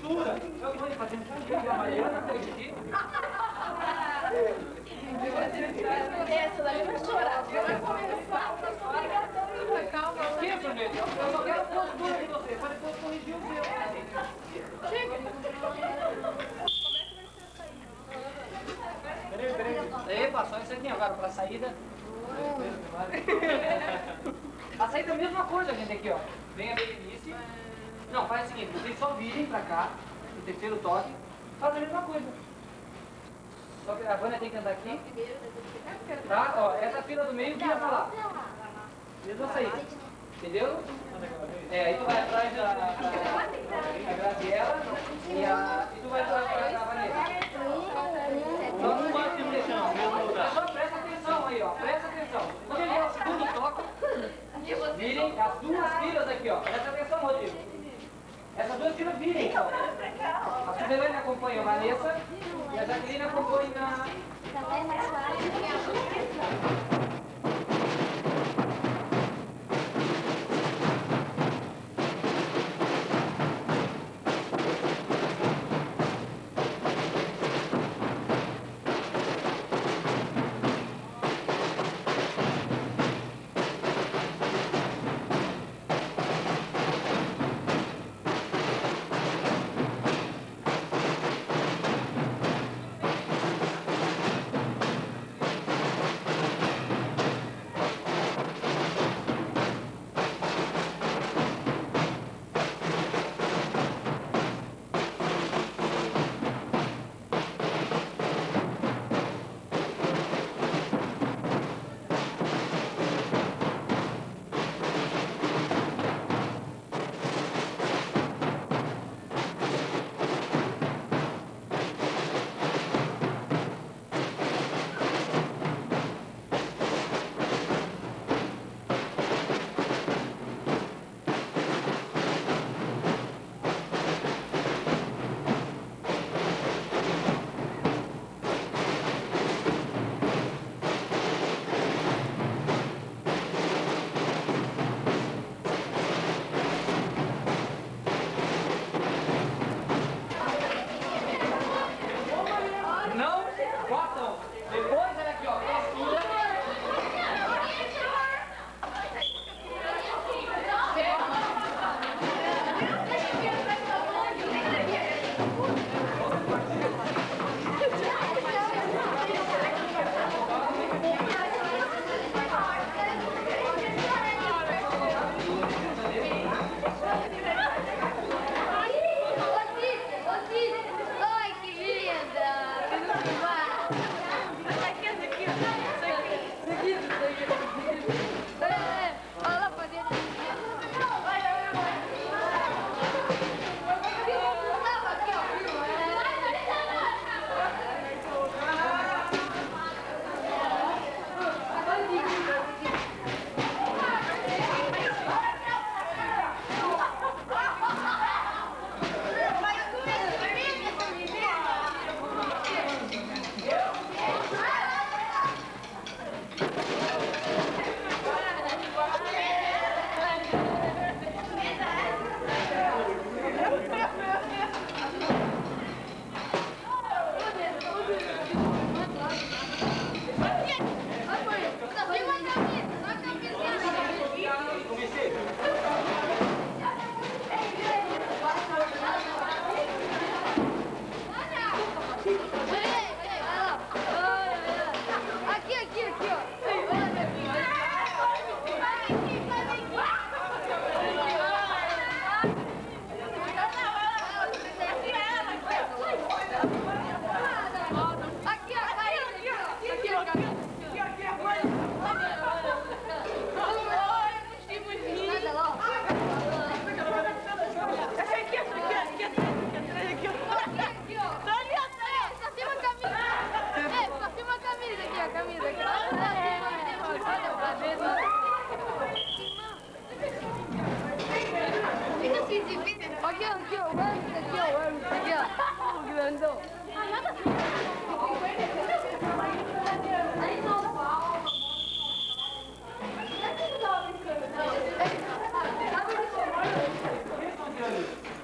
costura. Eu vou fazer um Mariana, acredito. Essa daí vai chorar. Vai começar. Calma. Esqueça, meu. Eu só quero postura de você, para depois corrigir o seu. Chega. Peraí. Epa, só isso aqui agora para a saída. A saída é a mesma coisa, gente, aqui, ó. Vem a Berenice. Não, faz o seguinte, vocês só virem pra cá, no terceiro toque, faz a mesma coisa. Só que a Vânia tem que andar aqui. Tá? Ó, essa fila do meio vira pra lá. Mesma saída. Entendeu? Aí tu vai atrás da Graziela e tu vai atrás da Vanessa. Só não pode me deixar no mesmo lugar. Só presta atenção aí, ó. Presta atenção. Quando ele é o segundo toque, virem as duas filas aqui, ó. Presta atenção, Rodrigo. Essas duas filas virem, então. A Suzelane acompanha a Vanessa e a Jaqueline acompanha a...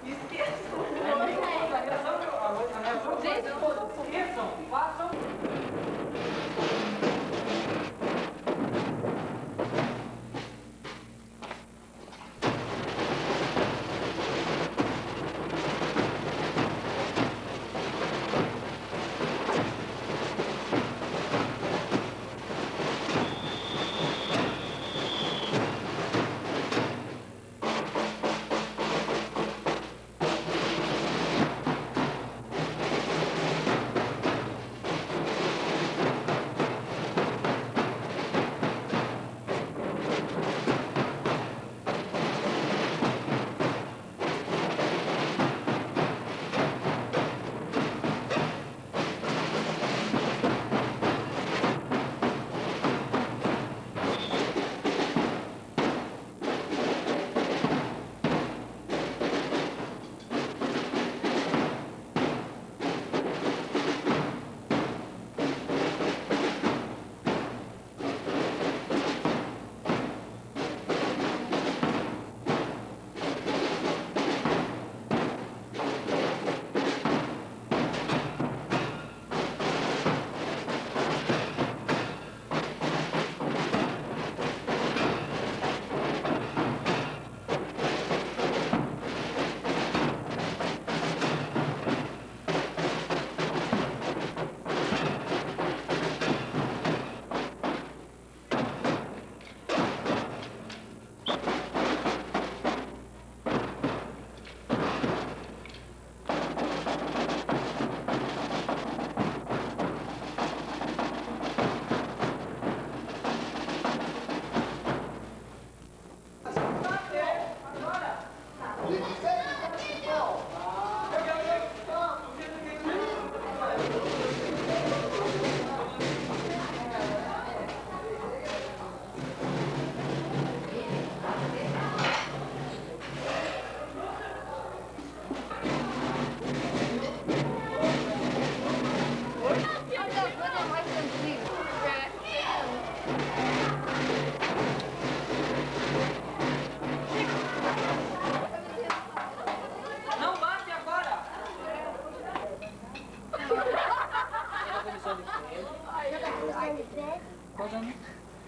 Esqueço. Quantos anos?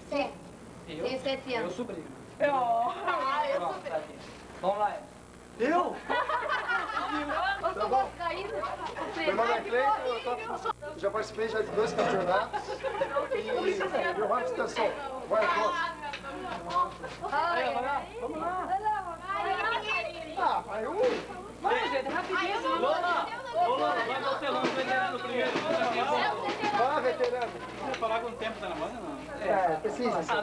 7. Eu? Tenho 7 anos. Eu sobrinho. Eu Pronto, tá aqui. Vamos lá. Eu? Eu sou vascaíno. Meu nome é Cleiton, eu já participei de 2 campeonatos. E meu nome é Extensão. Vai, posso? Vamos lá. Ah, vai um. Vai, gente, rapidinho. Vamos lá, vai martelando, veterano primeiro. Vai, veterano. Você falar quanto tempo tá na banda, não? É, precisa. Esse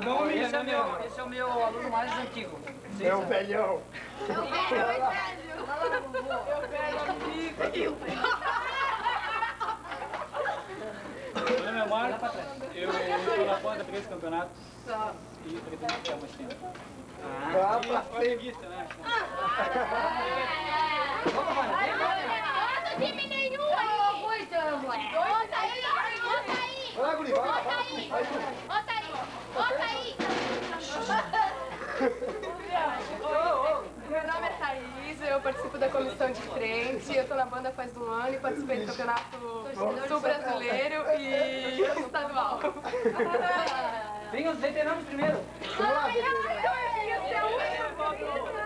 é o meu aluno mais antigo. É um velhão. Meu nome é Marco, eu estou na banda 3 campeonatos e pretendo ficar mais tempo. Vá pra E flamenguista, né? Vamos, vai. Bota o time nenhum aí. Bota aí. vai, Guri, vai. Bota aí. Meu nome é Thaís, eu participo da comissão de frente, eu tô na banda faz 1 ano e participei do campeonato sul brasileiro e estadual. Vem os veteranos primeiro. Vamos lá, veterano.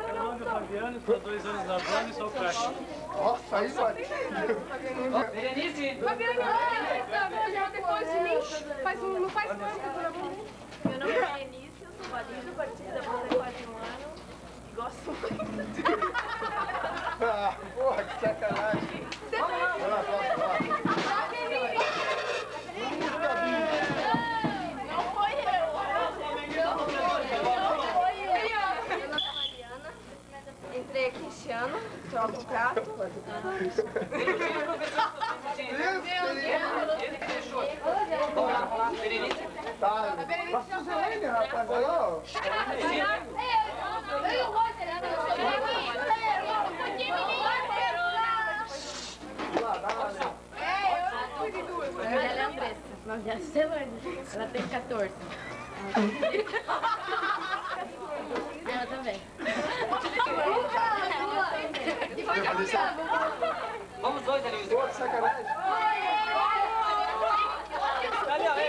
Meu nome é Fabiano, estou há 2 anos na banda e sou o caixa. Nossa, aí vai. Berenice. Já depois de mim, não faz um ano que eu tô na banda. Meu nome é Berenice, eu sou valida, participo da banda há quase 1 ano e gosto muito. Ah, porra, que sacanagem. Vai lá, Não foi eu! Meu nome é Mariana, entrei aqui esse ano, troco o prato. Ele que deixou. Vamos lá. Berenice. Tá, passa o Zelene, rapaz, olha lá, ó. Ela é Andressa. O nome dela é Celane. Ela tem 14. Ela também. Vamos dois, Denise. Pô, que sacanagem. Ali, ó, ei.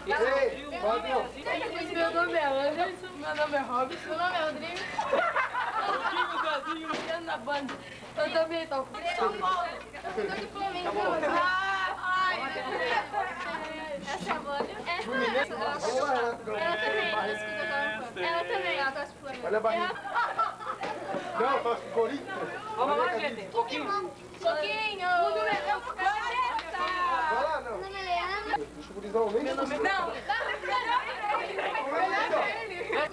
Ei, Fábio. Meu nome é Anderson, meu nome é Robson, meu nome é Rodrigo. Eu na banda. Eu também toco. São Paulo. Eu sou do Flamengo. Essa é a Vânia. Vamos lá, Ela também, ela gosta de Flamengo. olha a barriga. Não, eu faço Corinthians. Vamos lá, gente. Pouquinho. Pouquinho! Vai lá, não. Deixa o gurizão nem. Meu nome é... Não.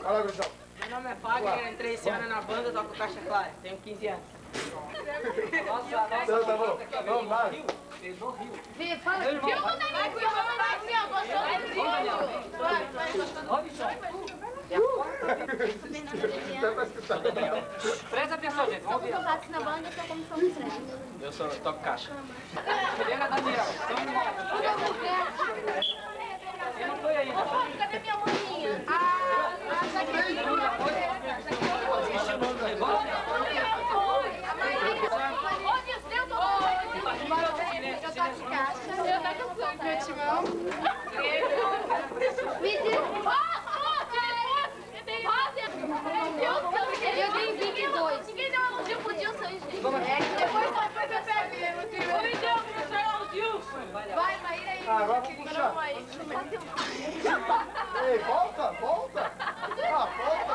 Vai lá, gurizão. Meu nome é Fagner, entrei esse ano na banda, toco caixa clara, tenho 15 anos. Nossa. Não, tá bom. Vamos lá. Fez no Rio. Fala. Meu irmão. Robson. Dá pra escutar. Presta atenção, gente. Vamos ver. Contatos na banda, eu sou comissão de frente. Eu toco caixa. Helena Daniel. Você não foi ainda. Cadê minha maninha? Meu timão. Eu tenho 22. Ninguém deu elogio pro Dilson, gente. Depois eu pego ele. Ninguém deu elogio pro Dilson. Vai, Maíra aí. Ah, agora vamos puxar. Ei, volta, volta. Ah, volta.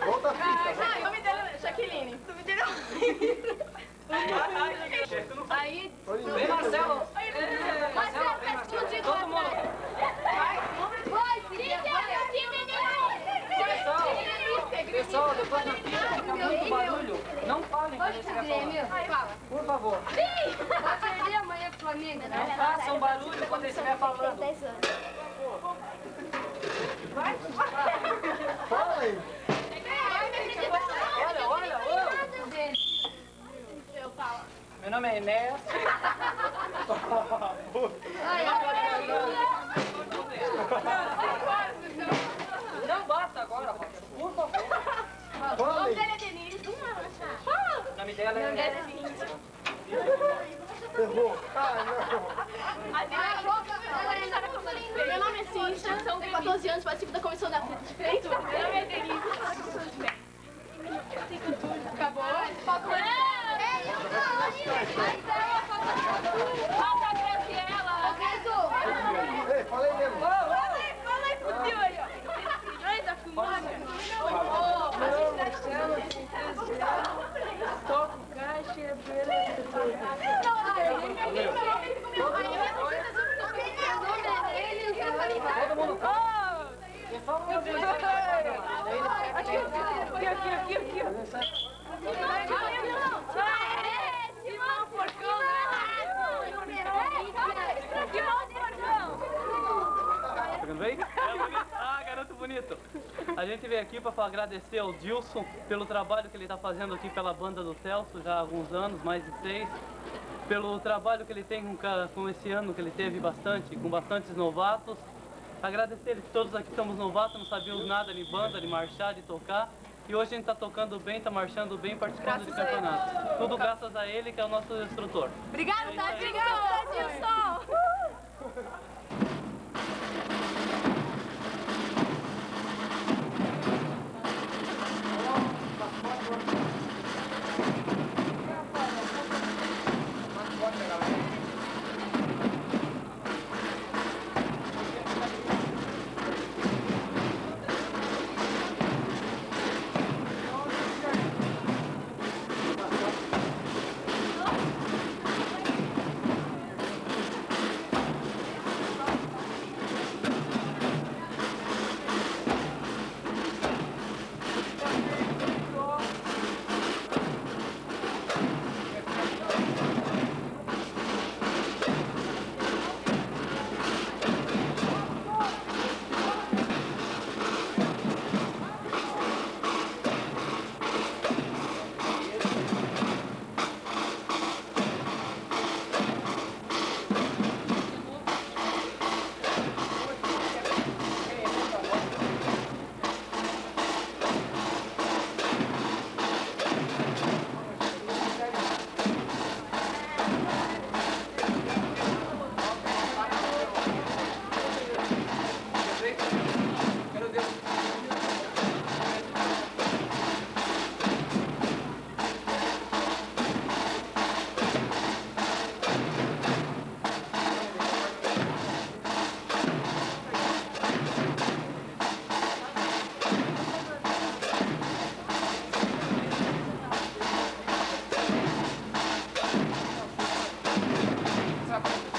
Volta a fita. Ah, o nome dela é Jaqueline. O nome dela Aí, vem Marcelo. Marcelo, vem Marcelo. Todo mundo. Pessoal, depois na pista fica muito barulho. Não falem quando eu estiver falando. Por favor. Vai perder amanhã pro Flamengo, né? Não façam barulho quando eu estiver falando. Fala aí. Olha. Meu nome é Enéas. Não bata agora, por favor. Fala aí. é Denise. O nome dela é Enéas. Errou. Meu nome é Cíntia, tenho 14 anos, participo da comissão da frente. Meu nome é Denise, acabou. Falta uma. Falta a Graciela. Ei, fala aí mesmo. Fala aí pro tio aí, ó. Ai, tá filmando. Toco caixa e Todo mundo. Pessoal, vamos ver. aqui. Pegando bem? Ah, garoto bonito. A gente veio aqui para agradecer ao Dilson pelo trabalho que ele está fazendo aqui pela banda do Celso já há alguns anos, mais de 6. Pelo trabalho que ele tem com esse ano, que ele teve bastante, com bastantes novatos. Agradecer eles, todos aqui somos novatos, não sabíamos nada de banda, de marchar, de tocar. E hoje a gente está tocando bem, está marchando bem, participando de campeonatos. Tudo graças a ele, que é o nosso instrutor. Obrigada, Dilson. Sabe?